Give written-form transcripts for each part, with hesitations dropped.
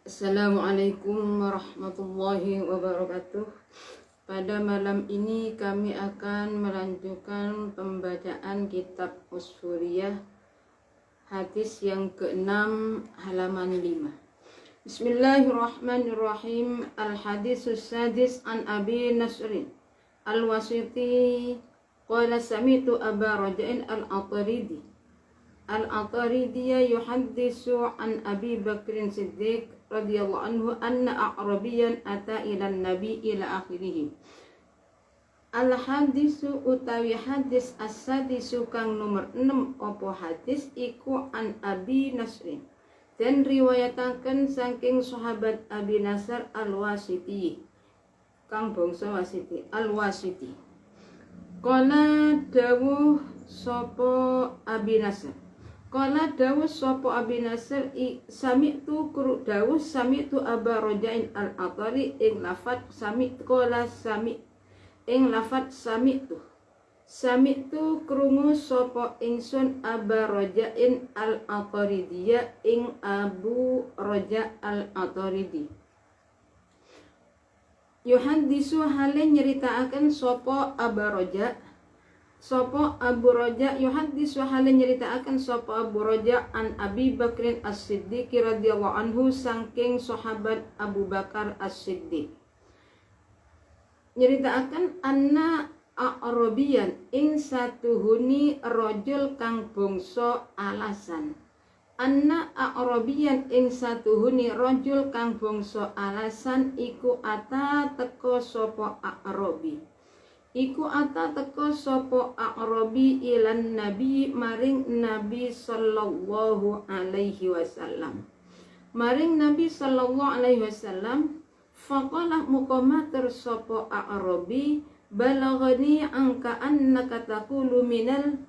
Assalamualaikum warahmatullahi wabarakatuh. Pada malam ini kami akan melanjutkan pembacaan kitab Usfuriyah hadis yang ke-6 halaman 5. Bismillahirrahmanirrahim. Al-hadisus sadis an Abi Nasrin Al-Wasiti qala sami'tu Aba Raja'in Al-Ataridiyya yuhaddisu an Abi Bakrin Siddiq radhiyallahu anhu anna a'rabiyan ata ila nabi ila akhirih. Al-hadisu utawi hadis as-sadisu kang nomor 6 opo hadis iku an Abi Nasrin dan riwayataken saking sahabat Abi Nasr Al-Wasiti kang bangsa Wasiti Al-Wasiti. Qala dawuh sapa Abi Nasr, Qala dawuh sapa Abi Nasr sami'tu kru dawuh sami'tu Aba Raja'in Al-Atari ing lafat sami' qala sami' ing lafat sami'tu krungu sapa ingsun Aba Raja'in Al-Ataridiyya ing Abu Raja' Al-Ataridi yuhaddisu hale nyeritaaken sapa Aba Raja' Sopo Abu Raja yuhaddisu hale nyeritakan sopo Abu Raja an Abi Bakrin As-Siddiq radhiyallahu anhu saking sahabat Abu Bakar As-Siddiq. Nyeritakan anna a'rabiyan ing satuhuni rajul kang bangsa alasan. Anna a'rabiyan ing satuhuni rajul kang bangsa alasan iku ata teka sopo a'rabi. Iku ata teko sopo a'rabi ilan nabi maring nabi sallallahu alaihi wasallam. Maring nabi sallallahu alaihi wasallam faqala muqamatur sopo a'rabi balaghani angka annaka taqulu minal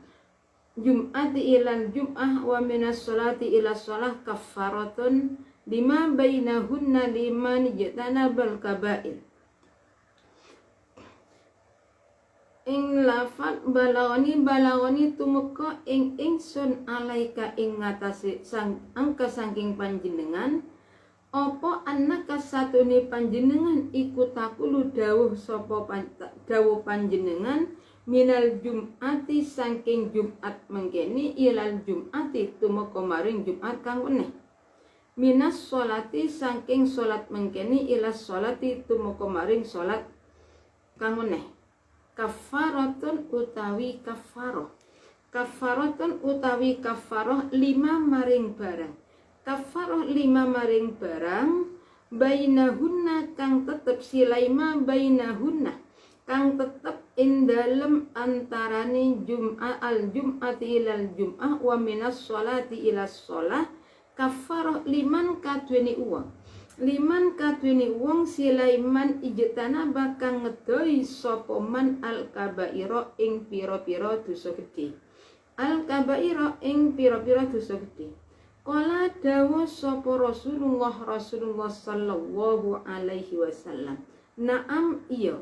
jum'ati ilal jum'ah wa minas sholati ila sholah kaffaratun lima bainahunna liman jatanabal kabair. Ing lafat balawani tumeka ing ingsun alaika ing ngatasi angka saking panjenengan apa annaka satune panjenengan iku takulu dawuh sapa dawuh panjenengan minal jum'ati saking Jumat mengkene ilal jum'ati tumeka maring Jumat kang weneh minas sholati saking salat mengkene ila sholati tumeka maring salat kang weneh. Kafaratun utawi kafaroh. Kafaratun utawi kafaroh lima maring barang. Kafaroh lima maring barang. Bainahunna kang tetep silaima bainahunna kang tetep ing dalem antarane jum'ah al jum'ati ilal jum'ah wa minas sholati ila sholah. Kafaroh liman kadweni uang. Liman kadweni wong silaiman ijtana bakang ngedoi sapa man al kabaira ing pira-pira dosa gedhe. Al kabaira ing pira-pira dosa gedhe. Qala dawuh sapa Rasulullah sallallahu alaihi wasallam. Naam iya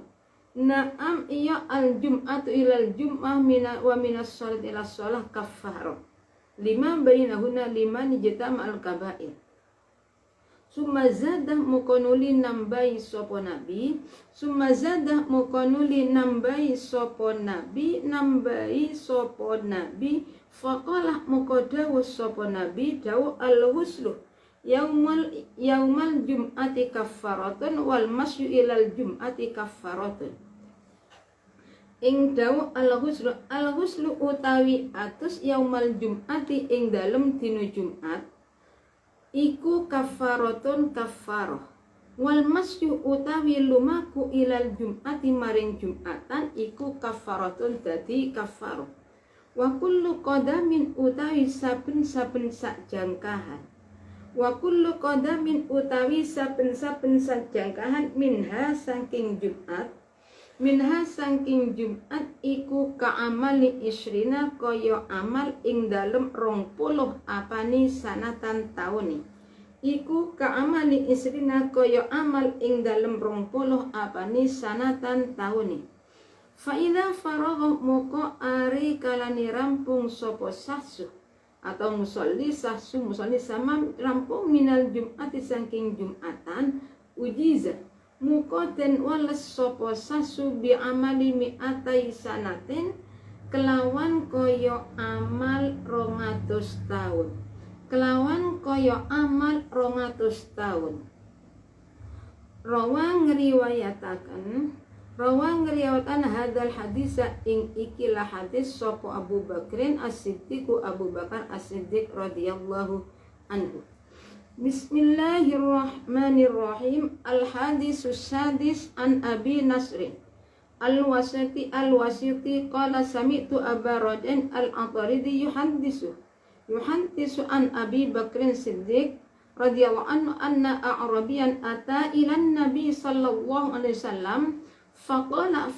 al jum'atu ilal jum'ah wa minas shalat ila shalah kaffarah. Lima bainahuna liman ijtama al kabair. Summa zadah mukonuli nambai sopo nabi. Summa zadah mukonuli nambai sopo nabi. Nambai sopo nabi. Faqalah mukodawu sopo nabi. Dawu al-huslu yaumal jum'ati kaffaratun wal masyu ilal jum'ati kaffaratun. Ing dawu al-huslu utawi atus yaumal jum'ati ing dalem dina Jumat iku kafaratun kafaroh wal masyu utawi lumaku ilal jum'ati maring jum'atan iku kafaratun dadi kafaroh wa kullu qadamin utawi saben-saben sak jangkahan wa kullu qadamin utawi saben-saben sak jangkahan minha saking Jumat iku ka'amali isrina kaya amal ing dalem 20 apani sanatan tauni. Iku ka'amali isrina kaya amal ing dalem 20 apani sanatan tauni. Fa idza faragha moko ari kalani rampung sapa sahsu atau musolli sasu musolli sama rampung minal jum'ati saking jum'atan ujiza muka den wales sopo sasu bi amali mi'atai sanatin kelawan koyo amal 200 tahun kelawan koyo amal 200 tahun. Rawang ngriwayatan hadal hadisa ing ikilah hadis sopo Abu Bakrin As-Siddiq Abu Bakar As-Siddiq radhiyallahu anhu. Bismillahirrahmanirrahim. Al-hadisus sadis an Abi Nasrin Al-Wasiti qala sami'tu Aba Rajan Al-Ataridi yuhaddisu an Abi Bakrin Siddiq radhiyallahu anhu anna a'rabiyan ata ilan nabi sallallahu alaihi wasallam faqala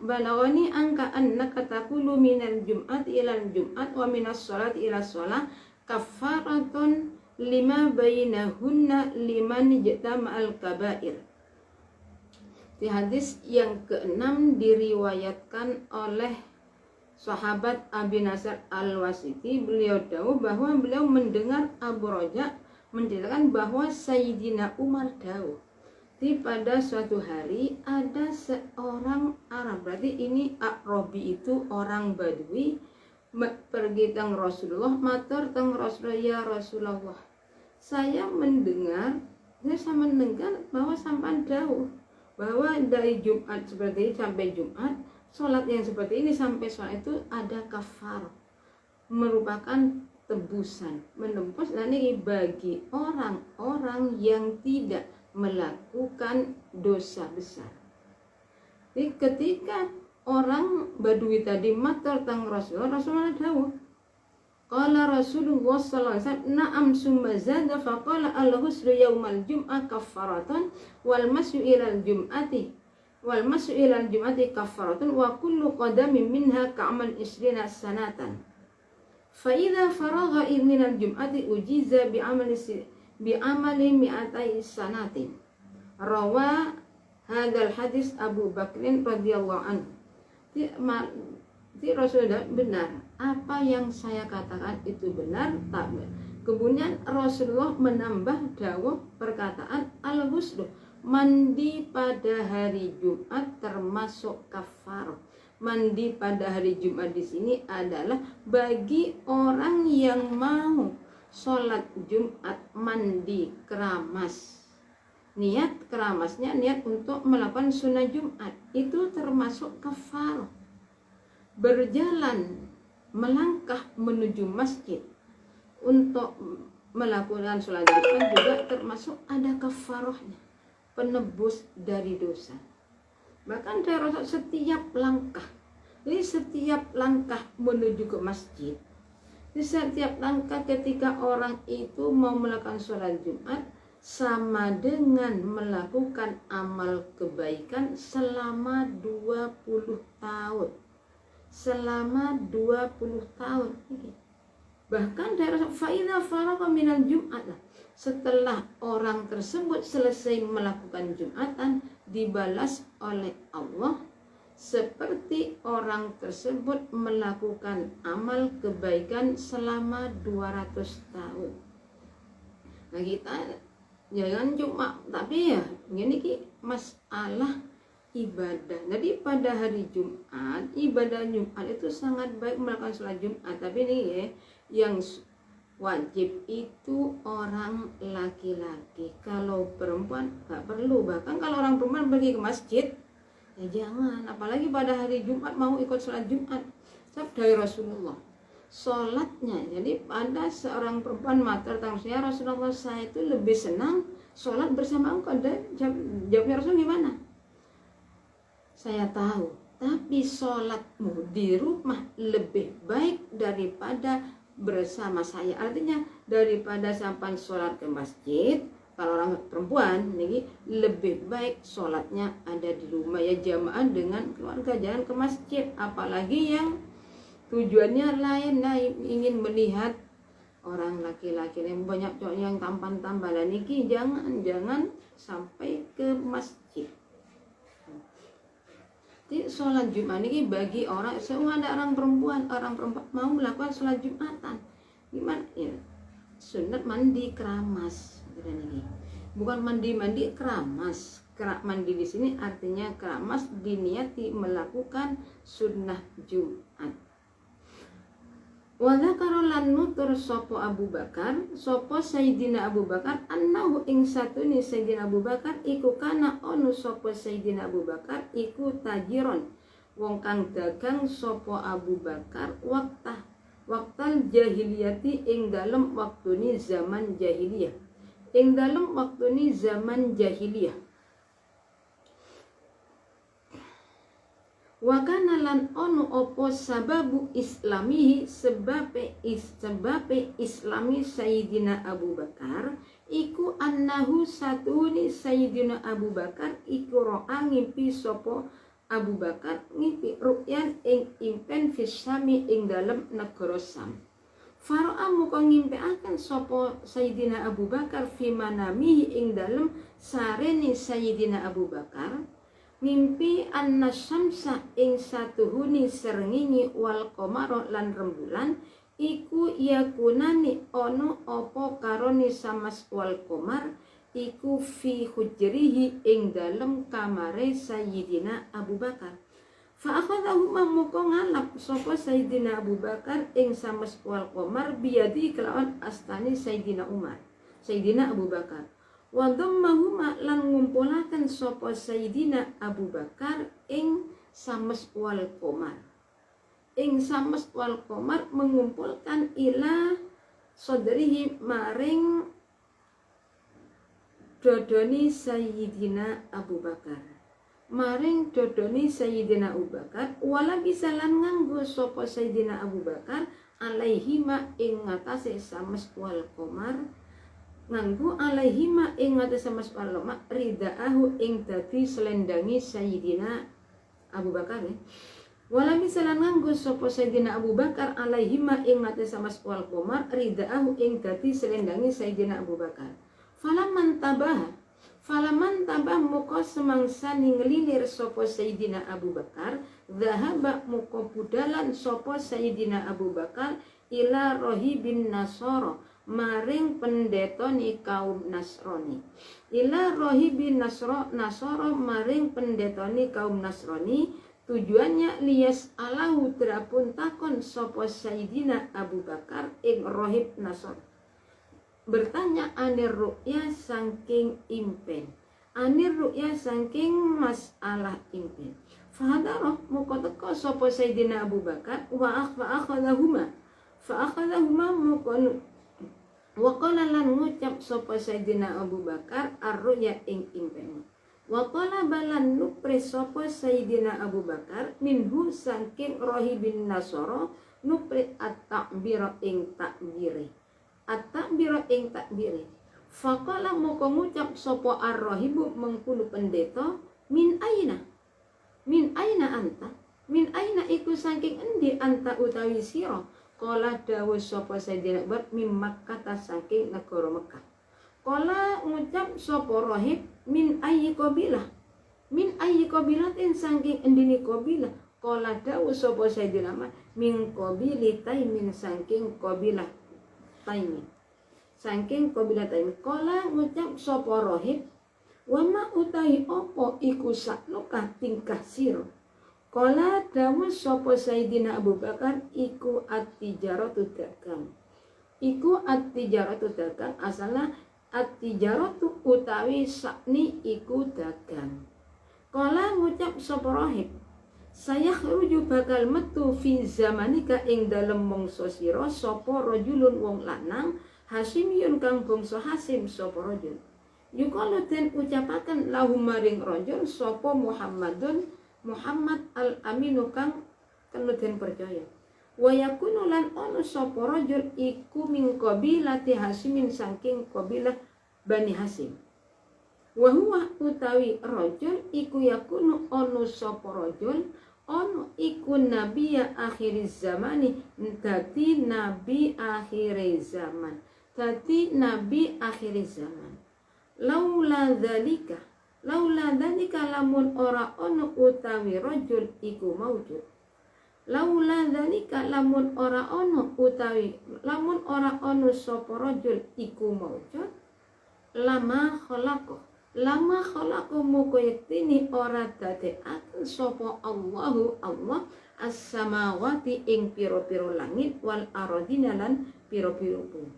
balagani anka annaka taqulu minal jum'ati ilal jum'at wa minas sholati ila sholah kafaratun lima bainahunna liman jtama'al kabair. Di hadis yang ke-6 diriwayatkan oleh sahabat Abi Nasr Al-Wasiti, beliau tahu bahwa beliau mendengar Abu Raja menceritakan bahwa Sayyidina Umar tahu di pada suatu hari ada seorang Arab, berarti ini A'rabi itu orang Badui, pergi teng Rasulullah, matur teng Rasulullah, ya Rasulullah, saya mendengar bahwa sampan tahu bahwa dari Jumat seperti ini sampai Jumat, sholat yang seperti ini sampai sholat itu ada kafar, merupakan tebusan, menembus ini bagi orang-orang yang tidak melakukan dosa besar. Jadi ketika orang Badui tadi matur teng Rasulullah tahu, qala Rasulullah sallallahu alaihi wasallam na'am summa zada faqala al-ghuslu yaumal jum'ah kafaratan wal masyu ilal jum'ati kafaratun wa kullu qadamin minha ka'amal isrina sanatan fa idza faragha minal jum'ati ujiza bi amali mi'atai sanatin. Rawa hadzal hadis Abu Bakrin radhiyallahu anhu. Rasulullah benar, apa yang saya katakan itu benar, tak benar. Kemudian Rasulullah menambah dawuh perkataan al-ghuslu, mandi pada hari Jumat termasuk kafar. Mandi pada hari Jumat di sini adalah bagi orang yang mau sholat Jumat mandi keramas. Niat keramasnya niat untuk melakukan sunnah Jumat, itu termasuk kafar. Berjalan melangkah menuju masjid untuk melakukan sholat Jumat juga termasuk ada kafarahnya, penebus dari dosa. Bahkan dari setiap langkah, jadi setiap langkah menuju ke masjid, di setiap langkah ketika orang itu mau melakukan sholat Jumat sama dengan melakukan amal kebaikan selama 20 tahun. Selama 20 tahun. Bahkan dari fa'idha faragha minal jum'at, setelah orang tersebut selesai melakukan Jumatan, dibalas oleh Allah seperti orang tersebut melakukan amal kebaikan selama 200 tahun. Nah kita jangan cuma, tapi ya ini masalah ibadah. Jadi pada hari Jumat, ibadah Jumat itu sangat baik melakukan sholat Jumat. Tapi ini ya, yang wajib itu orang laki-laki. Kalau perempuan gak perlu. Bahkan kalau orang perempuan pergi ke masjid, ya jangan. Apalagi pada hari Jumat mau ikut sholat Jumat. Sebab dari Rasulullah sholatnya, jadi ada seorang perempuan matur tangusnya, Rasulullah, saya itu lebih senang sholat bersama engkau. Jawabnya Rasul gimana? Saya tahu, tapi sholatmu di rumah lebih baik daripada bersama saya. Artinya daripada sampai sholat ke masjid, kalau orang perempuan ini lebih baik sholatnya ada di rumah, ya jamaah dengan keluarga, jangan ke masjid. Apalagi yang tujuannya lain, ingin melihat orang laki-laki yang banyak cowok yang tampan-tampan, niki jangan sampai ke masjid. Jadi sholat Jumat ini bagi orang, semua ada orang perempuan mau melakukan sholat Jumatan. Gimana ya? Sunat mandi keramas, ini. Bukan mandi keramas. Mandi di sini artinya keramas diniati melakukan sunnah Jumat. Wadhakara lan nutur sopo Abu Bakar, sopo Sayyidina Abu Bakar, annahu ing satuni Sayyidina Abu Bakar iku kana onu sopo Sayyidina Abu Bakar iku tajiron wong kang dagang sopo Abu Bakar waktal jahiliyati ing dalem waktuni zaman jahiliyah. Ing dalem waktuni zaman jahiliyah. Wakana lan ono opo sababu islamihi sebabe islami Sayyidina Abu Bakar iku annahu satuni Sayyidina Abu Bakar iku ro'a ngimpi sopo Abu Bakar ngimpi ru'yan ing impen fisami ing dalem negara Sam. Faro'a muka ngimpiaken sopo Sayyidina Abu Bakar fi manamihi ing dalem sareni Sayyidina Abu Bakar mimpi anna syamsa ing satuhuni srengenge wal qamara lan rembulan iku yakunani ono apa karone samas wal qamar iku fi hujrihi ing dalem kamare Sayyidina Abu Bakar. Fa akhadahu mamko ngalap sapa Sayyidina Abu Bakar ing samas wal qamar biyadi kelawan astani Sayyidina Abu Bakar. Wa dhammahuma lan ngumpulaken sapa Sayyidina Abu Bakar ing sames wal qamar. Ing sames wal qamar mengumpulkan ila sadrihi maring dodoni Sayyidina Abu Bakar. Maring dodoni Sayyidina Abu Bakar wala bisa lan nganggo sapa Sayyidina Abu Bakar alaihima ing ngatasé sames wal qamar nganggo alaihima ing ngatasé sames wal qamar ridaahu ing dadi selendangi Sayyidina Abu Bakar. Wala bisa lan nganggo sapa Sayyidina Abu Bakar alaihima ing ngatasé sames wal qamar ridaahu ing dadi selendangi Sayyidina Abu Bakar. Falaman tabah muka semangsa ningelilir sopo Sayyidina Abu Bakar dhahaba muka budalan sopo Sayyidina Abu Bakar ila rohibin nasoro maring pendetoni kaum Nasrani. Ila rohibin nasoro maring pendetoni kaum Nasrani. Tujuannya lias alahu terapun takon sopo Sayyidina Abu Bakar ing rohib nasor bertanya anir ru'ya saking impen, anir ru'ya saking masalah impen. Fahadaroh muka teko sopo Sayyidina Abu Bakar wa akhadahuma muka waqala lan ngucap sopo Sayyidina Abu Bakar ar-ru'ya ing impen. Waqala balan nupre sopo Sayyidina Abu Bakar minhu saking rohibin nasoro nupre at-takbira ing takbiri. At-takbira ing takbiri. Faqala moko ngucap sapa ar-rahibu mengkulu pendeta min aina anta, min aina iku saking endi anta utawi sira. Qala dawuh sapa Sayyidina Abu min Makkah saking negara Mekah. Qala ngucap sapa rahib min ayyi qabilah saking endine qabilah. Qala dawuh sapa Sayyidina min qabili Taimin saking qabilah Taimin. Saking qabilah Taimin. Kala ngucap sapa rahib wama utahi apa iku sakluka tingkah sira. Kala dawuh sapa Sayyidina Abu Bakar iku at-tijaratu dagang. Iku at-tijaratu dagang asalna at-tijaratu utawi sakni iku dagang. Kala ngucap sapa rahib saya khruju bakal metu fi zamanika ing dalem mangsa sira sapa rajulun wong lanang Hasimiyun kang bangsa Hasim sapa rajul. Yukalu den ucapaken lahum maring rajul sapa Muhammad al-Aminu kang kena den percaya. Wa yakunu lan ono sapa rajul iku min qabilati Hasimin saking qabilah Bani Hasim. Wa huwa utawi rajul iku yakunu ono sapa rajul ono iku nabiya akhiriz zamani dadi nabi akhiriz zaman. Laula laula dzalika lamun ora ono utawi rajul iku maujud. Laula dzalika lamun ora ono utawi lamun ora ono sapa rajul iku maujud, lama khalaqo moko yektini ora dadekaken sapa Allahu Allah as-samawati ing pira-pira langit wal aradina lan pira-pira bumi.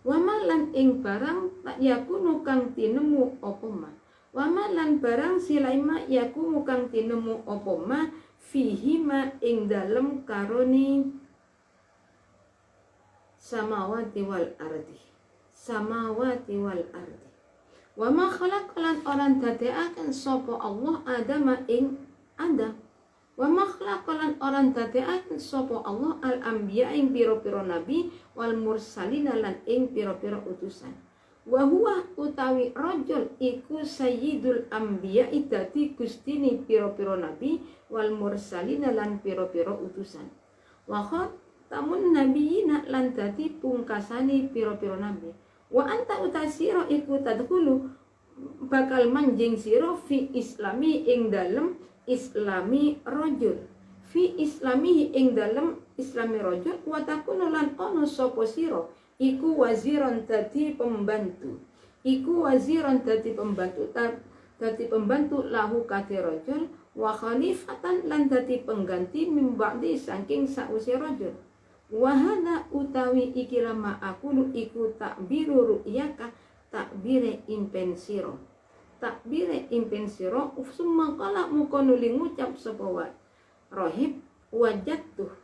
Wamalan ing barang tak yakunu kang tinemu apa ma. Wamalan barang silaima yakunu kang tinemu apa ma fihi ma ing dalem karone samawati wal ardi. Samawati wal ardi. Wa ma khalaqalan orang dadekaken sapa Allah Adama ing Adam. Wa ma khalaqalan orang dadekaken sapa Allah al anbiya ing pira-pira nabi wal mursalina lan ing pira-pira utusan. Wa huwa utawi rajul iku sayyidul anbiya dadi gustine pira-pira nabi wal mursalina lan pira-pira utusan. Wa khatamun nabiyina lan dadi pungkasane pira-pira nabi. Wa anta utasira iku tadkhulu bakal manjing sira fi islami ing dalem islami rajul. Fi islamihi ing dalem islami rajul wa takunu lan ono sapa sira iku waziran dadi pembantu. Iku waziran dadi pembantu dadi pembantu lahu kate rajul wa khalifatan lan dadi pengganti mim ba'di saking sause rajul. Wahana utawi ikilah ma'akulu iku takbiru ru'yaka takbire impensiro. Takbire impensiro summa qala mukonuli ngucap sapa wa rohib wajatuh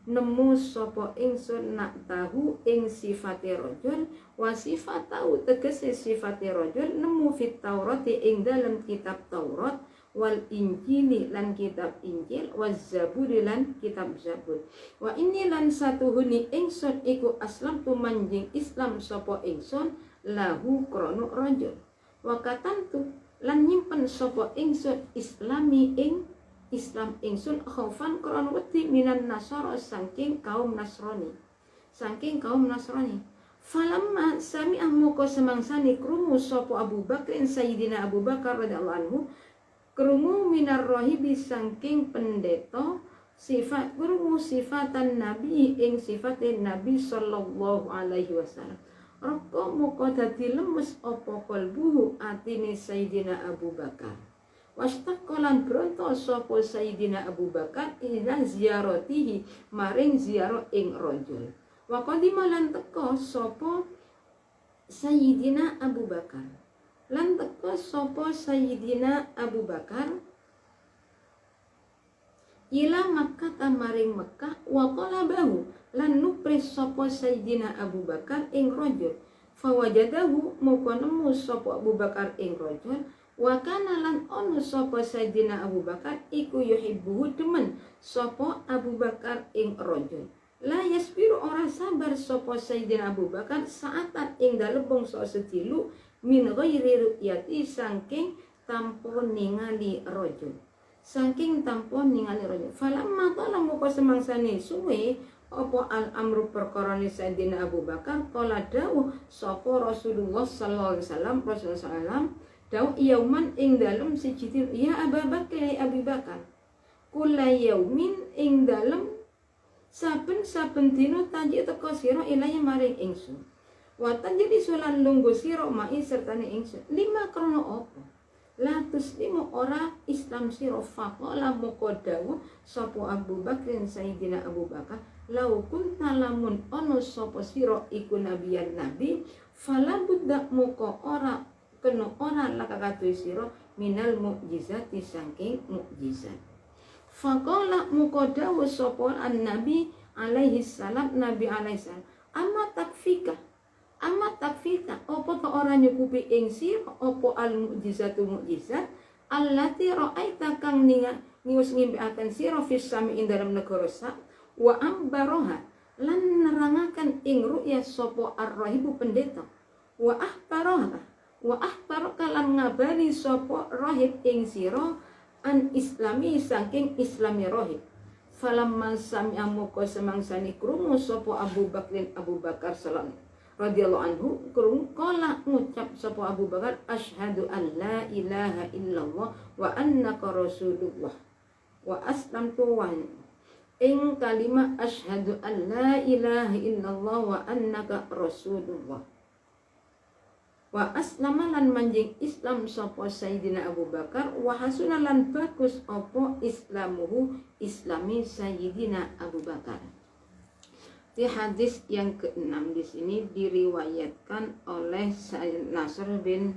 nemu sapa ingsun nak tahu ing sifate rajul wa sifatahu tegese sifate rajul nemu fit Taurat ing dalam kitab Taurat wal injili lan kitab Injil waz zaburi lan kitab Zabur. Wa ini lan satuhuni ingsun iku aslam tu manjing Islam sapa ingsun lahu krono rajul. Wa katantu lan nyimpen sapa ingsun islami ing Islam ingsun khaufan krono wedi minan nasara saking kaum Nasrani. Saking kaum Nasrani. Falamma sami'a moko semangsani krungu sapa Abu Bakrin Sayyidina Abu Bakar radhiyallahu anhu krungu minar rohibi saking pendeta sifat krungu sifatan nabi ing sifatin nabi sallallahu alaihi wasallam. Roko muka dadi lemes apa kalbuhu atine Sayyidina Abu Bakar. Wastaqalan bronto sapa Sayyidina Abu Bakar ila ziyaratihi maring ziarah ing rajul. Wa qadimalan teka sapa Sayyidina Abu Bakar. Lan teka sapa Sayyidina Abu Bakar ila Makkah maring Mekah wa qalabahu lan nupris sapa Sayyidina Abu Bakar ing rajul fawajadahu moko nemu sapa Abu Bakar ing rajul wa kana lan ono sapa Sayyidina Abu Bakar iku yuhibbu demen sapa Abu Bakar ing rajul la yasbiru ora sabar sapa Sayyidina Abu Bakar saatan ing dalem bangsa sedilu min ghairi ru'yati saking tanpa ningali rajul. Saking tanpa ningali rajul. Falamma qala moko semangsane suwe apa al-amru perkara ni Sayyidina Abu Bakar qala dawuh sapa Rasulullah sallallahu alaihi wasallam Rasulullah sallam dawuh yauman ing dalem siji ya Abu Bakar ya Abu Bakar kula yaumin ing dalem saben-saben dina tanjik teka sira ilaya maring ingsun. Watan jadi sulan lunggu siro mai sertane ingsun lima krono opo latus limo ora Islam siro faqala moko dawuh sapa Abu Bakrin Sayyidina Abu Bakar lau kunta lamun ono sapa siro iku nabiyan nabi fala budda moko ora kena ora lakakatui siro minal mukjizati saking mukjizat. Faqala moko dawuh sapa an nabi alaihi salam nabi alaihi salam amma takfika opo to ora nyukupi ing sira opo al mukjizatu mukjizat allati ra'aita kang nius ngimpiaken sira fis sami ing dalam negara sak wa ambaroha lan nerangaken ing ru'ya sapa ar-rahibu pendeta wa ahbaroka lan ngabari sapa rahib ing sira an islami saking islami rahib. Falamma sami'a moko semangsani krungu sapa Abu Bakar salam radhiyallahu anhu kurung qala ngucap sapa Abu Bakar asyhadu an la ilaha illallah wa annaka rasulullah wa aslamtu wa ing kalimat asyhadu an la ilaha illallah wa annaka rasulullah wa aslama lan manjing Islam sapa Sayyidina Abu Bakar wa hasuna lan bagus apa islamuhu islami Sayyidina Abu Bakar. Di hadis yang ke-6 di sini diriwayatkan oleh Nasr bin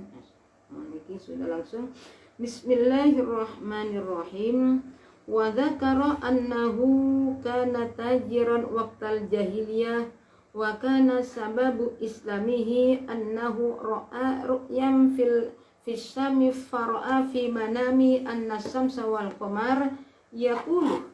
ini sudah langsung Bismillahirrahmanirrahim wa dzakara annahu kana tajiran waqtal jahiliyah wa kana sababu islamihi annahu ra'a ru'yam fil syami fara'a fi manami anna samsa wal qamar yaqulu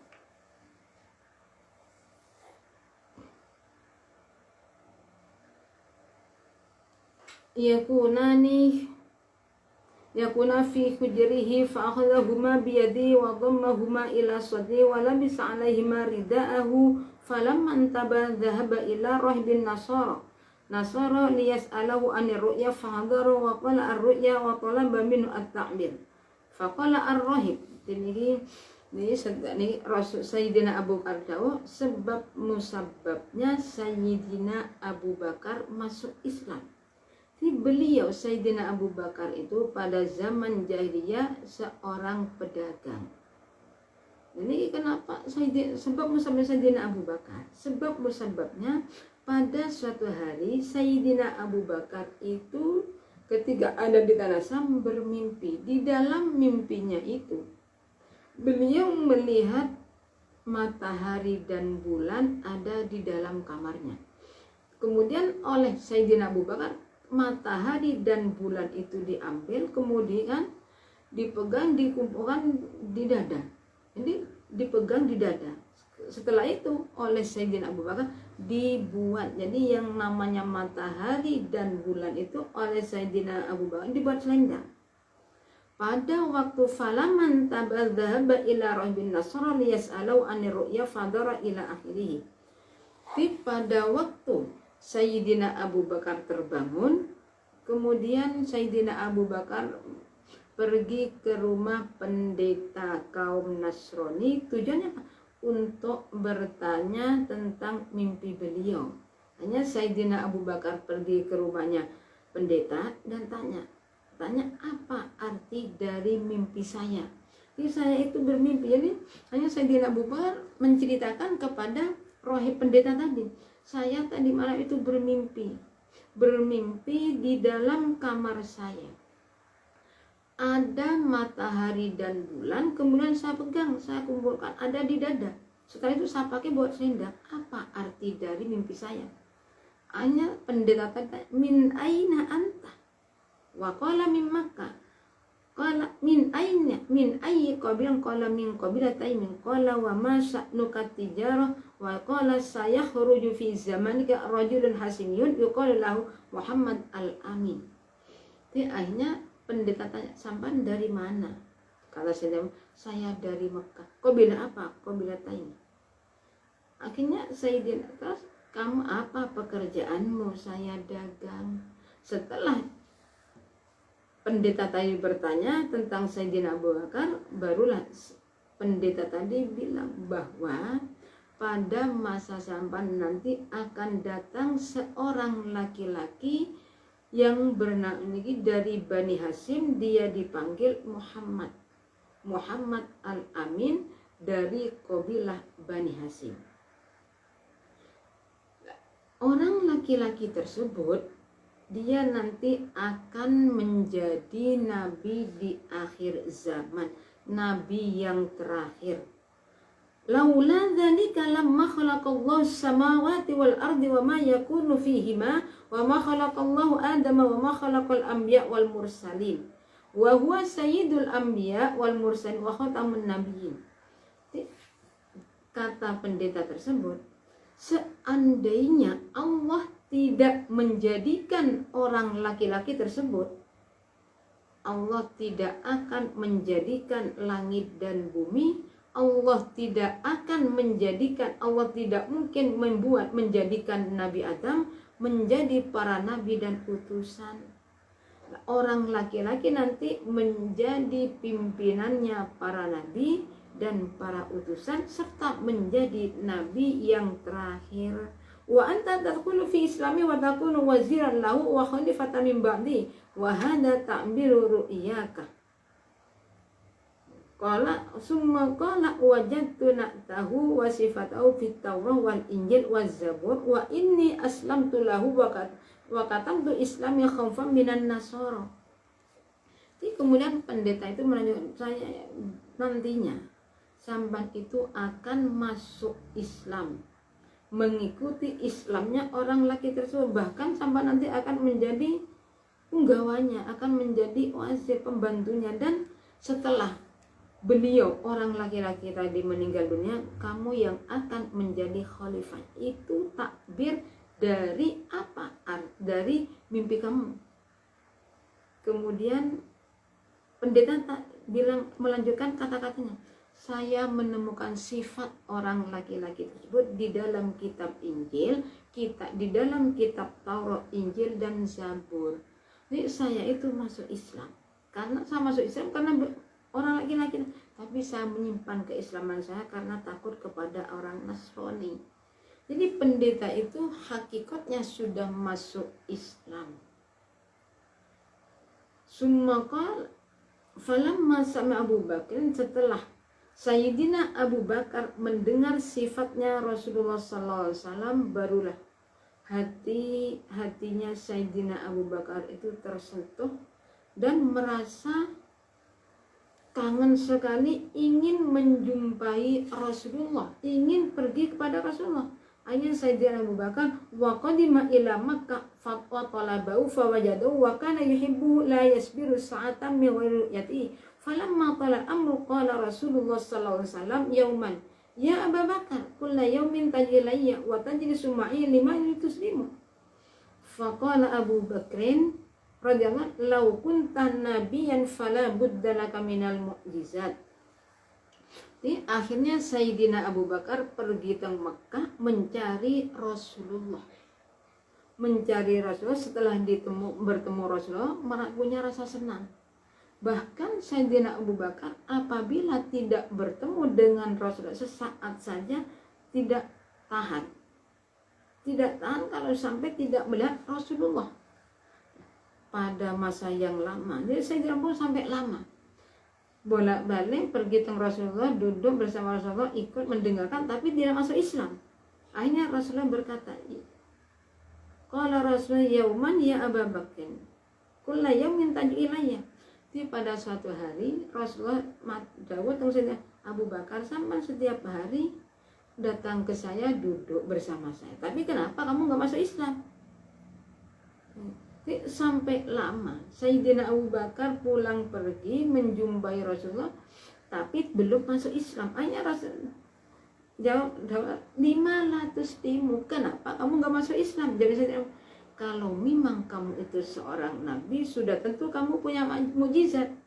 yakuna fi hujrihi fa akhadhahuma bi yadi wa dhammahuma ila sadri wa labisa alaihima ridaahu falamma antaba dhahaba ila rahbin nasara liyas'alahu anir ru'ya fa hadara wa qala ar-ru'ya wa talaba minhu at-ta'bir fa qala ar-rahib. Ini Rasul Sayyidina Abu Bakar sebab musababnya Sayyidina Abu Bakar masuk Islam. Beliau Sayyidina Abu Bakar itu pada zaman jahiliyah seorang pedagang. Ini kenapa sebab musababnya Sayyidina Abu Bakar? Sebab musababnya pada suatu hari Sayyidina Abu Bakar itu ketika ada di tanah Syam bermimpi. Di dalam mimpinya itu beliau melihat matahari dan bulan ada di dalam kamarnya. Kemudian oleh Sayyidina Abu Bakar matahari dan bulan itu diambil, kemudian dipegang, dikumpulkan di dada. Ini dipegang di dada. Setelah itu oleh Sayyidina Abu Bakar dibuat. Jadi yang namanya matahari dan bulan itu oleh Sayyidina Abu Bakar dibuat selendang. Pada waktu falaman tabadzahaba ila rahbin nasara liyas'alau anir ru'ya fadara ila akhirih. Pada waktu Sayyidina Abu Bakar terbangun, kemudian Sayyidina Abu Bakar pergi ke rumah pendeta kaum Nasrani. Tujuannya apa? Untuk bertanya tentang mimpi beliau. Hanya Sayyidina Abu Bakar pergi ke rumahnya pendeta dan tanya apa arti dari mimpi saya. Jadi saya itu bermimpi. Jadi hanya Sayyidina Abu Bakar menceritakan kepada rohib pendeta tadi. Saya tadi malam itu bermimpi di dalam kamar saya. Ada matahari dan bulan, kemudian saya pegang, saya kumpulkan, ada di dada. Setelah itu saya pakai buat selendang. Apa arti dari mimpi saya? Hanya pendeta tanya, min aina anta? Wa qala min Makkah. Qala min aina? Min ayyi qabilan? Qala min qabilatain. Qala wa ma sha'nuka tijarah? Wa qala sayakhruju fi zamanika rajulun hasimiyun yuqalu lahu Muhammad al-Amin. Jadi akhirnya pendeta tanya, sampan dari mana? Kata saya dari Mekah. Qabilah apa? Qabilatain. Akhirnya Sayyidina, terus kamu apa pekerjaanmu? Saya dagang. Setelah pendeta tadi bertanya tentang Sayyidina Abu Bakar, barulah pendeta tadi bilang bahwa pada masa sampan nanti akan datang seorang laki-laki yang bernama dari Bani Hashim. Dia dipanggil Muhammad al-Amin dari kabilah Bani Hashim. Orang laki-laki tersebut dia nanti akan menjadi nabi di akhir zaman, nabi yang terakhir. Laula dzalika lamma khalaqallahu samawati wal ardi wa ma yakunu fihima wa ma khalaqallahu adama wa ma khalaqal anbiya wal mursalin wa huwa sayyidul anbiya wal mursalin wa khatamun nabiyyin. Kata pendeta tersebut, seandainya Allah tidak menjadikan orang laki-laki tersebut, Allah tidak akan menjadikan langit dan bumi, Allah tidak akan menjadikan, Allah tidak mungkin menjadikan Nabi Adam, menjadi para nabi dan utusan. Orang laki-laki nanti menjadi pimpinannya para nabi dan para utusan serta menjadi nabi yang terakhir. Wa anta tadkhulu fi islami wa takunu waziran lahu wa khalifatan min ba'di wa hadha ta'biru ru'yaka. Qala summa qala wajadtu na'tahu wa sifatahu fit Taurah wal Injil waz Zabur wa inni aslamtu lahu wa katamtu islami khaufan minan nasara. Jadi kemudian pendeta itu melanjutkan, saya nantinya sampan itu akan masuk Islam, mengikuti Islamnya orang laki tersebut, bahkan sampai nanti akan menjadi penggawanya, akan menjadi wazir pembantunya. Dan setelah beliau orang laki-laki tadi meninggal dunia, kamu yang akan menjadi khalifah. Itu takbir dari apa? Dari mimpi kamu. Kemudian pendeta bilang, melanjutkan kata-katanya, saya menemukan sifat orang laki-laki tersebut di dalam kitab Injil, di dalam kitab Taurat, Injil dan Zabur. Jadi saya itu masuk Islam. Karena saya masuk Islam karena orang laki-laki, tapi saya menyimpan keislaman saya karena takut kepada orang Nasrani. Jadi pendeta itu hakikatnya sudah masuk Islam. Sumaqal falamma sami'a Abu Bakr, setelah Sayyidina Abu Bakar mendengar sifatnya Rasulullah SAW, barulah hatinya Sayyidina Abu Bakar itu tersentuh dan merasa kangen sekali, ingin menjumpai Rasulullah, ingin pergi kepada Rasulullah. Akhirnya Sayyidina Abu Bakar wa qadima ila Makkah fa talabahu fa wajadahu wa kana yuhibbu la yasbiru sa'atan min ru'yatihi. Falamma tala amru qala Rasulullah sallallahu alaihi wasallam yauman ya Abu Bakar kulla yaumin tajilayya wa tajlisu ma'i lima tuslimu. Faqala Abu Bakrin radhiyallahu law kunta nabiyyan fala budda laka minal mu'jizat. Jadi akhirnya Sayyidina Abu Bakar pergi ke Mekah mencari Rasulullah. Mencari Rasulullah, setelah bertemu Rasulullah punya rasa senang. Bahkan Sayyidina Abu Bakar apabila tidak bertemu dengan Rasulullah sesaat saja tidak tahan. Tidak tahan kalau sampai tidak melihat Rasulullah pada masa yang lama. Jadi Sayyidina Abu Bakar sampai lama bolak-balik pergi ke Rasulullah, duduk bersama Rasulullah, ikut mendengarkan, tapi tidak masuk Islam. Akhirnya Rasulullah berkata, qala Rasulullah yauman ya Abu Bakr kulla yaumin taji ilayya. Jadi pada suatu hari Rasulullah dawuh teng Abu Bakar, sampai setiap hari datang ke saya, duduk bersama saya. Tapi kenapa kamu nggak masuk Islam? Sampai lama Sayyidina Abu Bakar pulang pergi menjumpai Rasulullah, tapi belum masuk Islam. Akhirnya Rasul jawab lima latus timu, kenapa kamu nggak masuk Islam? Jadi saya, kalau memang kamu itu seorang nabi, sudah tentu kamu punya mukjizat.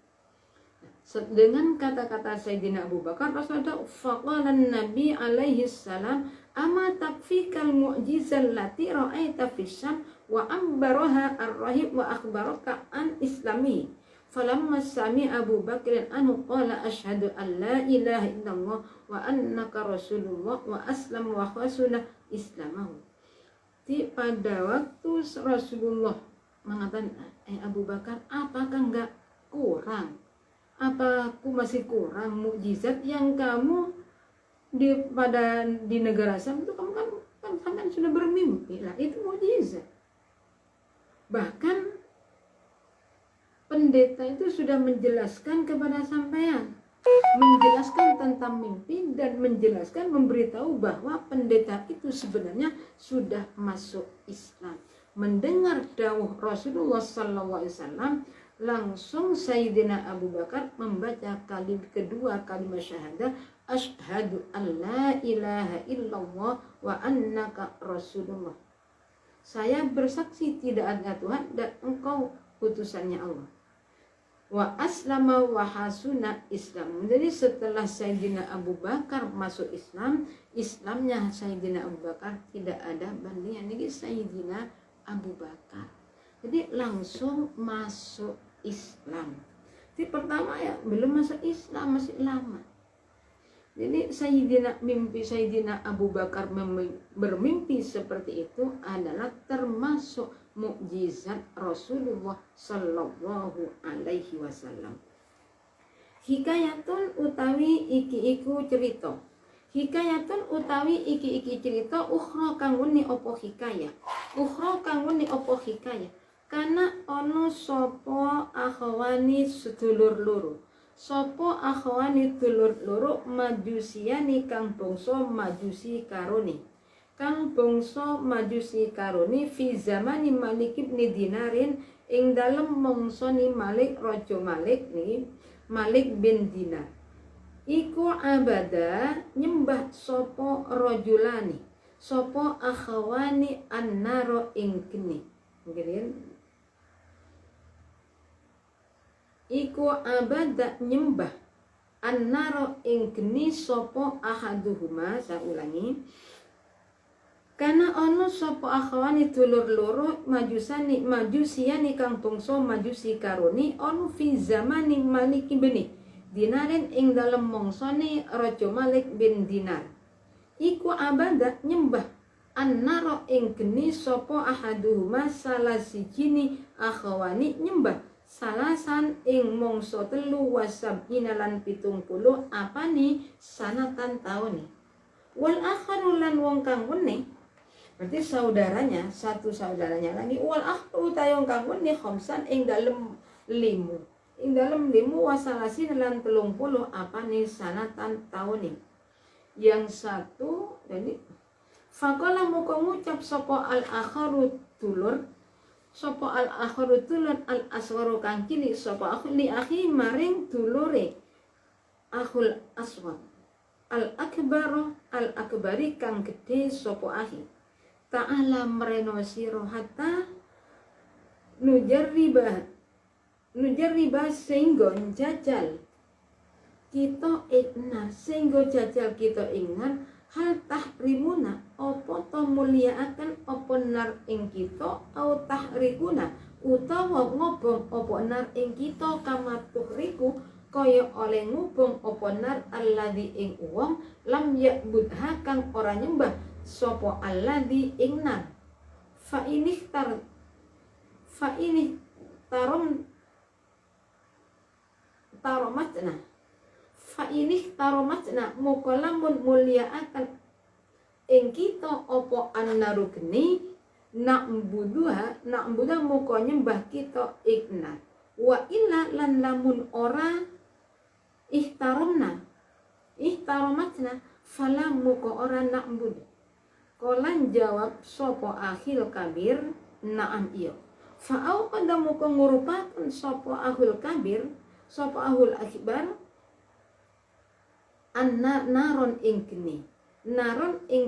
Dengan kata-kata Sayyidina Abu Bakar, Rasulullah faqala Nabi alaihi salam ama takfikal mu'jizal lati ra'aita fisyam wa ambaraha ar-rahib wa akhbaraka an islami. Falamma sami Abu Bakr anhu qala asyhadu an la ilaha illallah wa annaka rasulullah wa aslam wa khasuna islamahu. Pada waktu Rasulullah mengatakan, Abu Bakar, apakah enggak kurang? Apa aku masih kurang mukjizat yang kamu di negara Syam itu? Kamu kan sampai sudah bermimpi lah, itu mukjizat. Bahkan pendeta itu sudah menjelaskan kepada sampean, menjelaskan tentang mimpi dan menjelaskan, memberitahu bahwa pendeta itu sebenarnya sudah masuk Islam. Mendengar dawuh Rasulullah SAW, langsung Sayyidina Abu Bakar membaca kedua kalimat syahadat, asyhadu an la ilaha illallah wa annaka rasulullah. Saya bersaksi tidak ada Tuhan dan engkau utusannya Allah. Wa aslama wa hasuna Islam. Jadi setelah Sayyidina Abu Bakar masuk Islam, Islamnya Sayyidina Abu Bakar tidak ada bandingan. Jadi Sayyidina Abu Bakar. Jadi langsung masuk Islam. Jadi pertama ya belum masuk Islam, masih lama. Jadi Sayyidina Abu Bakar bermimpi seperti itu adalah termasuk mukjizat Rasulullah Sallallahu Alaihi Wasallam. Hikayatun utawi iki-iku cerita. Hikayatun utawi iki-iki cerita ukhra kang wuni apa hikayah. Ukhra kang wuni apa hikayah. Kana ono sapa akhwani sedulur loro. Sapa akhwani dulur loro majusiyani kang bangsa majusi karone. Kang bangsa majusi karone fi zamani Malik ibn Dinarin ing dalem mangsane Malik raja Malik niki Malik bin Dinar. Iku abada nyembah sapa rajulani sapa akhwani annaro ing geni. Nggih. Iku abada nyembah annaro ing geni sapa ahaduhuma. Saya ulangi. Karena ono sapa akhwani dulur loro majusiyani kang bangsa majusi karoni ono fi zamani Malik bin Dinarin ing dalem mangsane Raja Malik bin Dinar. Iku abada nyembah annaro ing geni sapa ahaduhuma salah sijini akhwani nyembah salasan ing mangsa 3 wasabina lan 70 apani sanatan tauni. Wal akharu lan wong kang wene berarti saudaranya, satu saudaranya lagi wal akharu tayong kang wene khamsan ing dalem 5. Ing dalem 5 wasalasin lan 30 apani sanatan tauni. Yang satu jadi faqala muka ngucap sapa al akharu dulur sapa al akharu dulur al asgharu kang cilik sapa akhli akhi maring dulure akhul asghar al akbari kang gede sapa akhi ta'ala mereno sira hatta nujarribah sehingga jajal kita ikna sehingga jajal kita ingat hal tahrimuna apa to mulyaaken apa nar ing kita au tahrikuna utawa ngobong apa nar ing kita kama tuhriku kaya oleh ngubung apa nar alladzi ing wong lam ya'budha kang ora nyembah sapa alladzi ing nar fa ini taromatna mukalamun mulyaaken ing kita apa annaru geni na'buduha muka nyembah kita ikna wa illa lan lamun ora ihtaromatna fala muka ora na'bud. Kolan jawab sapa akhil kabir na'am iya fa'au kada muka ngurupaken sapa akhul kabir sapa ahul akbar naron ing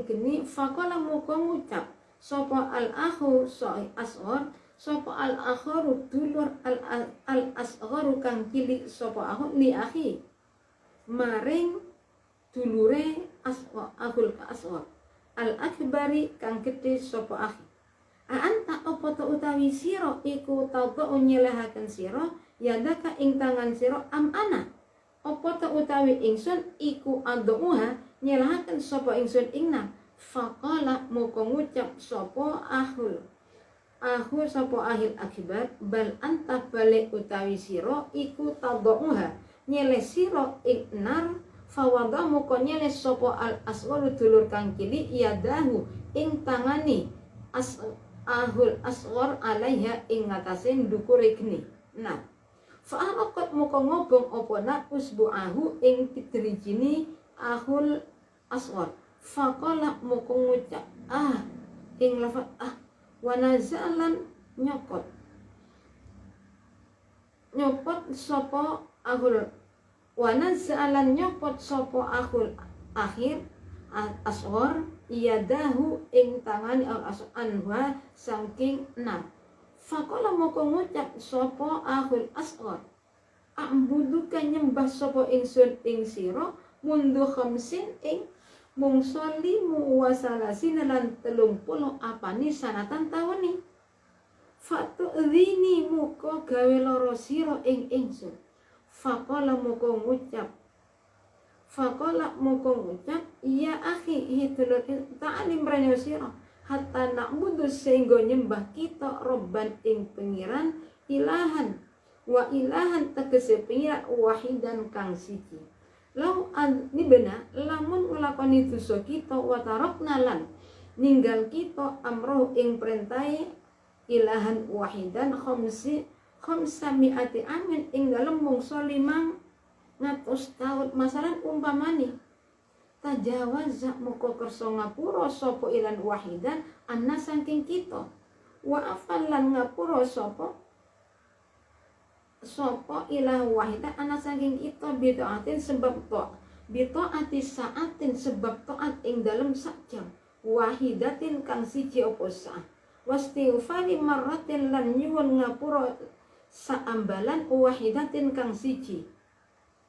geni faqala muka ngucap sapa al akhu asghar sapa al akharu dulur al asgharu kang cilik sapa akhu li akhi maring dulure ahul asghar al akbari kang gede sapa akhi anta apa ta utawi sira iku tadha nyelahaken sira yadaka ing tangan sira am ana apa ta utawi ingsun iku adhuha nyelahaken sapa ingsun ingna faqala muka ngucap sapa ahul sapa ahil akibat bal anta balik utawi sira iku tadhuha nyeleh sira ignar fawada muka nyeleh sapa al asghar dulur kang cilik yadahu ing tangani ahul asghar alaiha ing ngatasé ndukure geni nah fa'alaqat muka ngobong apa nak usbu'ahu ing pidrijini ahul asghar faqala muka ngucap ing lafaz wanazalan nyopot sapa ahul wanazalan nyopot sapa ahul akhir asghar iyadahu ing tangani al anwa saking enam. Faqala moko ngucap sapa ahul asghar ambudu ka nyembah sapa ingsun ing sira mundu khamsin ing mungsa 5 wasalasin lan 30 apani sanatan tawani fatu'dhini muka gawe loro sira ing ingsun. Faqala muka ngucap ya akhi hitulur ta'alim ranya sira hatta na'budu sehingga nyembah kita robban ing pengiran ilahan wa ilahan tegese pengiran wahidan kang siji. Lau ini benar lamun nglakoni dosa kita wa tarakna lan ninggal kita amroh ing perintahe ilahan wahidan khamsamiati amin ing dalem mungsa 500 tahun. Masalah umpamani tajawaza muka kersa ngapura sapa ilan wahidan anna saking kita wa afalan ngapura sapa ilah wahidan anna saking kita bidaatin sebab bitaati saatin sebab taat ing dalem sak jam wahidatin kang siji apa saat wastighfari marratin lan nyuwun ngapura saambalan wahidatin kang siji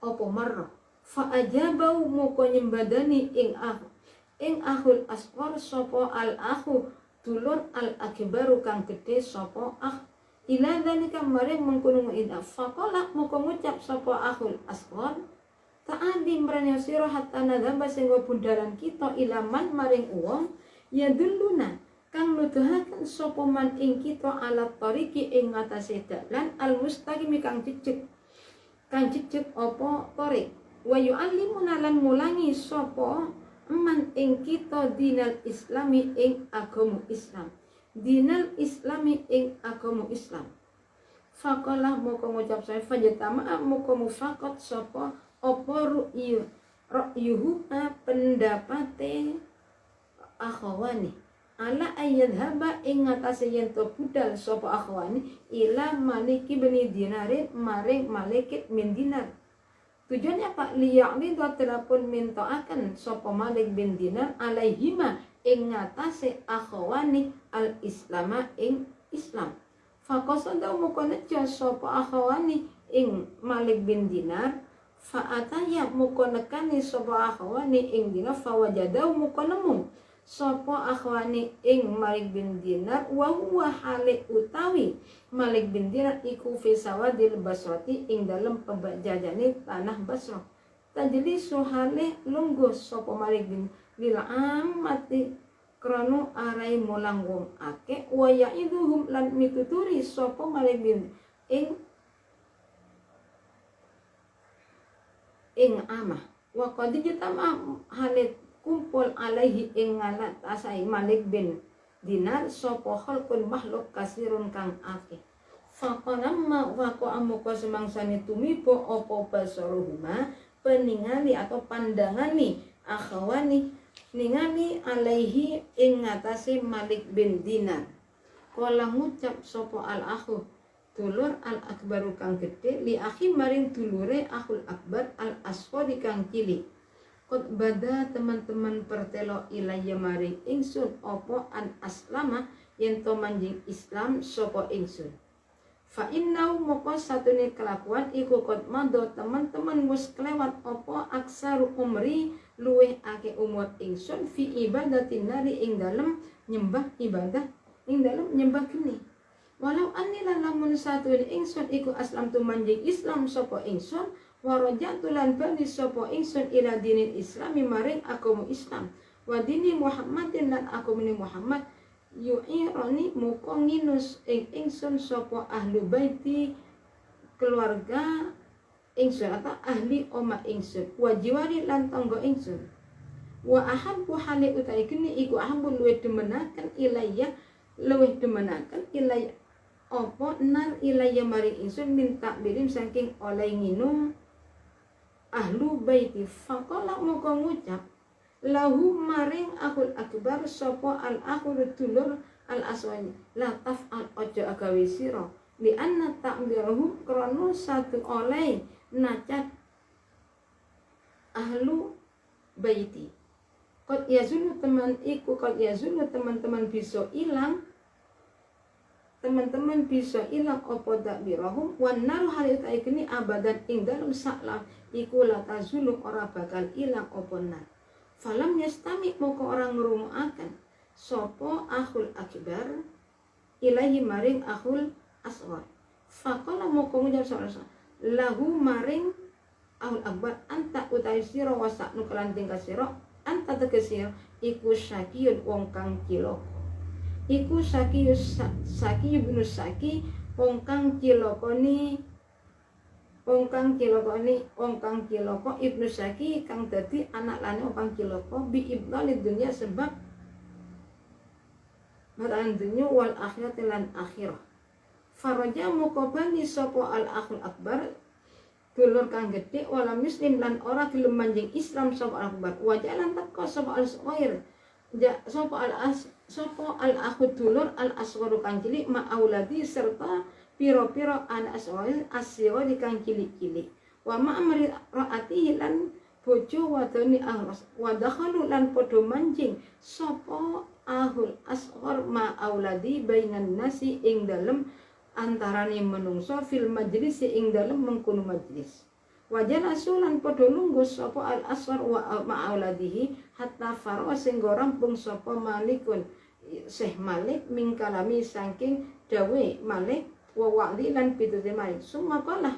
apa marrah fa ajabau muka nyembadani ing akhul asqar sapa al akhu dulur al akbaru kang gede sapa ila dalika maring mengkono ida faqala muka ngucap sapa akhul asqar ta'adim ranya sira hatta nadhaba sehingga bundaran kita ilaman maring uwong ya duluna kang nuduhaken sapa man ing kita ala tariki ing ngatasé dalan al mustaqim kang cicek apa tarik wa yu'allimuna lan mulangi sapa man ing kita dinal islami ing agama Islam faqalah muka ngucap saya fajatama muka mufaqat sapa apa ru'yuhu pendapate akhwani ala ayyadhaba ing ngatasé yen to budal sapa akhwani ila maliki bin dinarin maring malikat min dinar. Tujuannya Pak liya'ni dua telepon mintoaken sapa Malik bin Dinar alaihima ing ngatasé akhwani al islama ing Islam. Faqasada muka nejo sapa akhwani ing Malik bin Dinar fa'ataya muka nekani sapa akhwani ing Dinar fawajadau muka nemu sapa akhwani ing Malik bin Dinar wa huwa hale utawi Malik bin Dinar iku fi sawadil Basrati ing dalem pembajajane tanah Basrah. Tajlisu hale lungguh sapa Malik bin lil amati krana arai mulang wong akeh wa yaiduhum lan mituturi sapa Malik bin ing amah wa qad jatama hale kumpul alaihi ing ngalat asai Malik bin Dinar sapa khalqun makhluk kasirun kang akeh. Faqalamma waqa amuka semangsane tumiba apa basaruhuma peningali atau pandangani akhwani ningali alaihi ing ngatasé Malik bin Dinar. Kala ngucap sapa al akhu dulur al akbaru kang gedhe li akhi maring dulure akhul akbar al asfari kang cilik. Qad bada teman-teman pertelo ilayya maring ingsun apa an aslama yen to manjing Islam sapa ingsun. Fa innau moko satune kelakuan iku qad mado teman-teman wis kelewat apa aksaru umri luweh akeh umur ingsun fi ibadatin nari ing dalem nyembah ibadah ing dalem nyembah geni. Walau anila lamun satune ingsun iku aslam tu manjing Islam sapa ingsun warajatulan bani sapa ingsun ila dinil islami maring agama Islam wa dini Muhammadin lan agama Muhammad yu'irani muka nginus ingsun sapa ahlu baiti keluarga ingsun atau ahli oma ingsun wa jiwari lan tangga ingsun wa ahabbu hale utai geni iku ahabbu luwih demenaken ilayya apa nar ilayya maring ingsun minta birim saking oleh nginum ahlu baiti. Faqala muka ngucap lahu maring akhul akbar sapa al akhul dulur al aswani la taf'al ojo agawe sira li anna ta'mirahu krana satu oleh nacat ahlu baiti qad yazulu teman-teman bisa ilang apa takbirahum wan naru halit aikni abadan ing dalem saklam iku la tazulu ora bakal ilang apa nar. Falam yastami moko orang ngrungokaken sapa akhul akbar ilaihi maring akhul asghar. Faqala moko ngucap sapa lahu maring ahul akbar anta utawi sira wasaknu kelan tingkah sira anta tegese iku sakiyun wong kang cilaka. Iku saki ibnu saki wong kang cilakane wong kang cilaka ibnu saki kang dadi anak lane wong kang cilaka bi ibdalid dunya sebab baran dunya wal akhirat lan akhirah. Faraja mukobani sapa al akhul akbar dulur kang gedhe wala muslim lan ora gelem manjing Islam sapa al akbar wajalan teko sapa al asghair sapa al akhud dulur al asgharu kang cilik ma auladi serta piro-piro anak asghair asira kang cilik-cilik wa ma amri raati lan bojo wadoni ahras wa dakhalu lan padha manjing sapa ahul asghar ma auladi bainan nasi ing dalem antarane menungso fil majlis ing dalem mengkono majlis. Wajal asulan padha lungguh sapa al asghar wa ma'auladihi hatta faro sing rampung sapa Malikun Syekh Malik mingkalami saking dawe Malik wa wa'di lan pitute Malik. Summa qala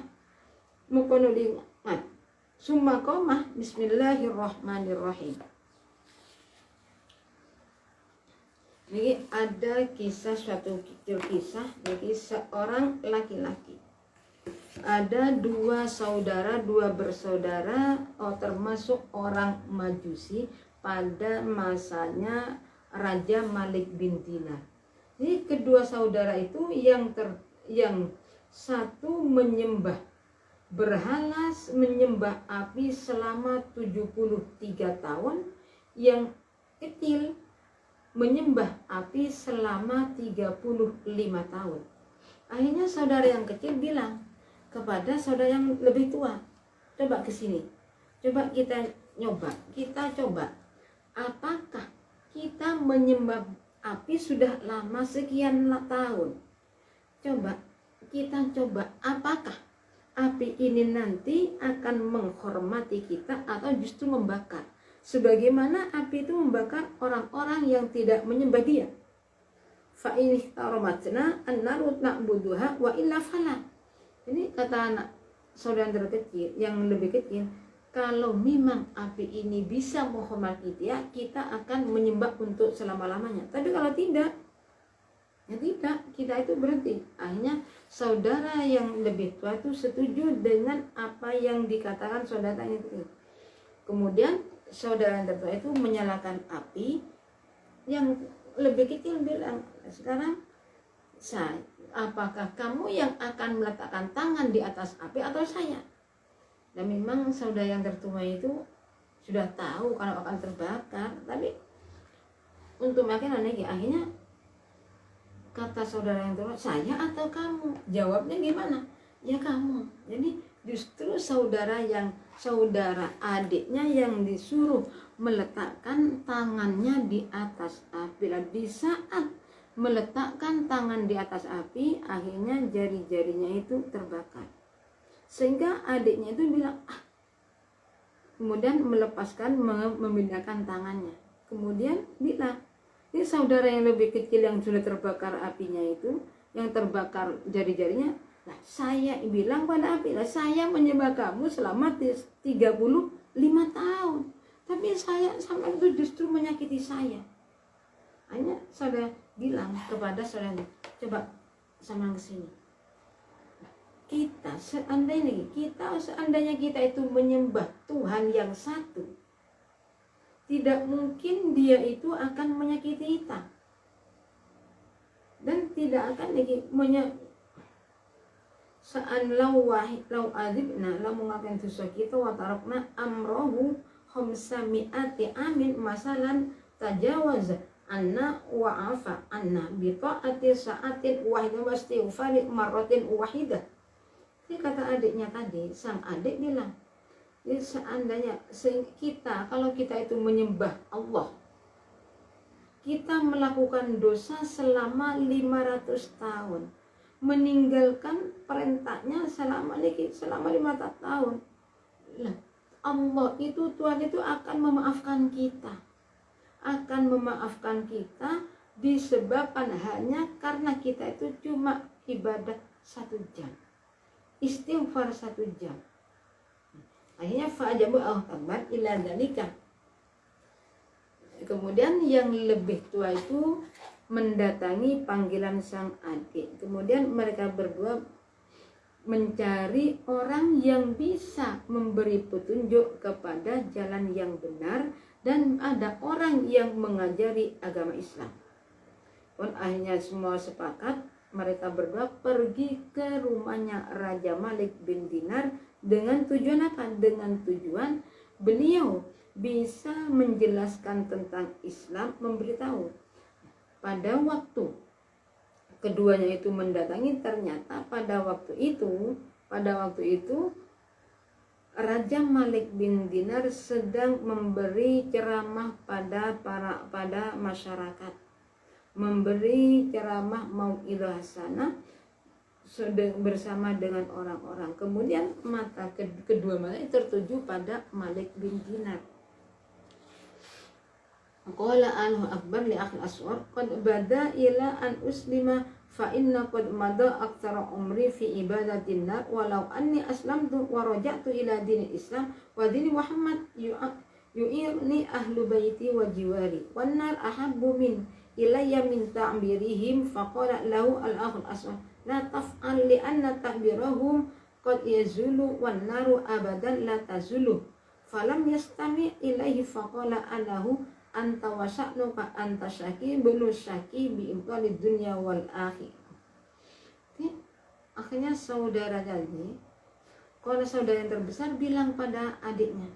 mukono lingat. Summa qama bismillahirrahmanirrahim. Ini ada kisah, suatu kisah bagi seorang laki-laki. Ada dua bersaudara termasuk orang Majusi pada masanya Raja Malik bin Dinar. Jadi kedua saudara itu yang satu menyembah api selama 73 tahun, yang kecil menyembah api selama 35 tahun. Akhirnya saudara yang kecil bilang kepada saudara yang lebih tua, coba kesini, coba kita coba apakah kita menyembah api sudah lama sekian tahun, kita coba apakah api ini nanti akan menghormati kita atau justru membakar sebagaimana api itu membakar orang-orang yang tidak menyembah dia. Fa in ihtaromatna an-naru na'buduha wa illa fala. Ini kata anak saudara terkecil yang lebih kecil, kalau memang api ini bisa menghormati dia, kita akan menyembah untuk selama-lamanya. Tapi kalau tidak, ya tidak, kita itu berhenti. Akhirnya saudara yang lebih tua itu setuju dengan apa yang dikatakan saudara itu. Kemudian saudara yang tertua itu menyalakan api, yang lebih kecil bilang, sekarang apakah kamu yang akan meletakkan tangan di atas api atau saya? Dan memang saudara yang tertua itu sudah tahu kalau akan terbakar, tapi untuk makin aneh, akhirnya kata saudara yang tertua, saya atau kamu? Jawabnya gimana? Ya kamu. Jadi justru saudara adiknya yang disuruh meletakkan tangannya di atas api. Di saat meletakkan tangan di atas api, akhirnya jari-jarinya itu terbakar. Sehingga adiknya itu bilang, kemudian melepaskan, memindahkan tangannya. Kemudian bilang, ini saudara yang lebih kecil yang sudah terbakar apinya itu, yang terbakar jari-jarinya, saya bilang pada api, saya menyembah kamu selama 35 tahun, tapi saya sampai itu justru menyakiti saya. Hanya saudara bilang kepada saudara, coba sama kesini. Seandainya kita itu menyembah Tuhan yang satu, tidak mungkin dia itu akan menyakiti kita, dan tidak akan lagi lau adibna lau mengakan dosa kita wa tarakna amrohu khamsami'ati amin masalan tajawaza anna wa afa anna bi ta'ati sa'atin wahidah wa istighfari marratin wahidah. Ini kata adiknya tadi, sang adik bilang, jadi seandainya kalau kita itu menyembah Allah, kita melakukan dosa selama 500 tahun, meninggalkan perintahnya selama 500 tahun. Allah itu, Tuhan itu akan memaafkan kita, disebabkan hanya karena kita itu cuma ibadah 1 jam, istighfar 1 jam. Akhirnya fa'ajabu al-akbar ila dzalika. Kemudian yang lebih tua itu mendatangi panggilan sang adik. Kemudian mereka berdua mencari orang yang bisa memberi petunjuk kepada jalan yang benar, dan ada orang yang mengajari agama Islam. Pun akhirnya semua sepakat, mereka berdua pergi ke rumahnya Raja Malik bin Dinar dengan tujuan apa? Dengan tujuan beliau bisa menjelaskan tentang Islam, memberitahu. Pada waktu keduanya itu mendatangi, ternyata pada waktu itu Raja Malik bin Dinar sedang memberi ceramah pada masyarakat, memberi ceramah mau'idhah hasanah bersama dengan orang-orang. Kemudian kedua mata tertuju pada Malik bin Dinar. Qala Allahu akbar li akhil aswar qad bada ila an uslima fa inna qad mada aktsara umri fi ibadatin nar walau anni aslamtu wa raja'tu ila dinil Islam wa dini Muhammad yu'irni ahlu baiti wa jiwari wan nar ahabbu min ilayya min ta'birihim. Faqala lahu al-akhul aswar la taf'al li anna ta'birahum qad yazulu wan naru abadan la tazulu. Falam yastami ilaihi faqala alahu anta wasa'nuka anta syaki belu syaki bi'imqalid dunya wal akhir. Akhirnya saudara tadi, kalau saudara yang terbesar bilang pada adiknya,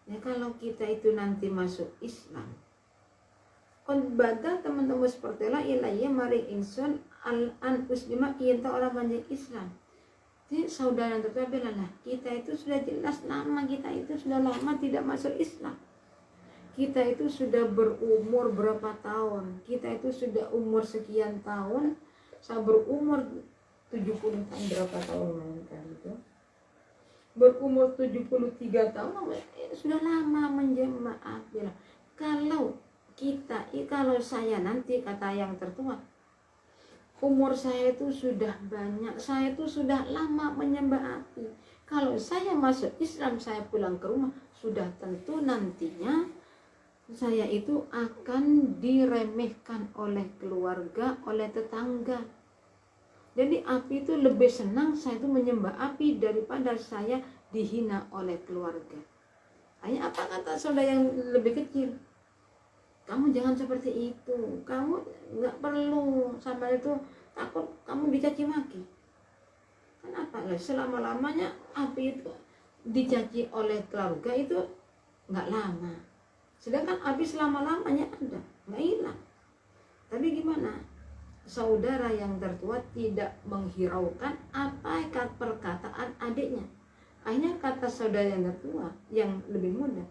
ya kalau kita itu nanti masuk Islam, kon bada teman-teman seperti lah ilayya maring ingsun an uslima iyenta orang banyak Islam. Jadi saudara yang terbesar bilang, lah kita itu sudah jelas lama, kita itu sudah lama tidak masuk Islam. Kita itu sudah berumur berapa tahun, kita itu sudah umur sekian tahun, saya berumur 70 tahun, berapa tahun kan itu, berumur 73 tahun, sudah lama menjemaah. Kalau saya nanti, kata yang tertua, umur saya itu sudah banyak, saya itu sudah lama menyembah api, kalau saya masuk Islam, saya pulang ke rumah, sudah tentu nantinya saya itu akan diremehkan oleh keluarga, oleh tetangga. Jadi api itu lebih senang saya itu menyembah api daripada saya dihina oleh keluarga. Hanya apa kata saudara yang lebih kecil? Kamu jangan seperti itu, kamu nggak perlu sampai itu takut kamu dicaci maki. Kenapa? Selama-lamanya api itu dicaci oleh keluarga itu nggak lama. Sedangkan api selama-lamanya ada, nggak hilang. Tapi gimana? Saudara yang tertua tidak menghiraukan apa perkataan adiknya. Akhirnya kata saudara yang tertua, yang lebih muda,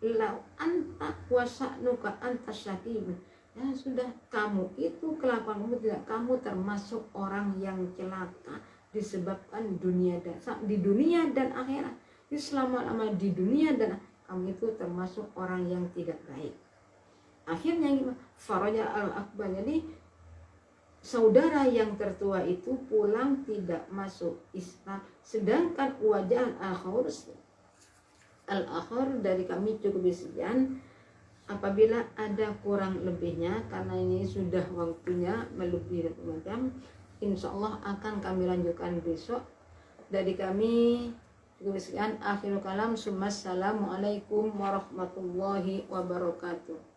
lau anta wasa'nuka anta syakib. Ya sudah, kamu itu kelakuan kamu tidak, kamu termasuk orang yang celaka disebabkan di dunia dan akhirat. Jadi selama-lama di dunia dan kamu itu termasuk orang yang tidak baik. Akhirnya Faraja al-Akbar, jadi saudara yang tertua itu pulang tidak masuk Islam. Sedangkan wajah al-akhir dari kami cukup sekian. Apabila ada kurang lebihnya, karena ini sudah waktunya melebihi jam, insya Allah akan kami lanjutkan besok. Dari kami cukup sekian. Akhirul kalam. Assalamualaikum warahmatullahi wabarakatuh.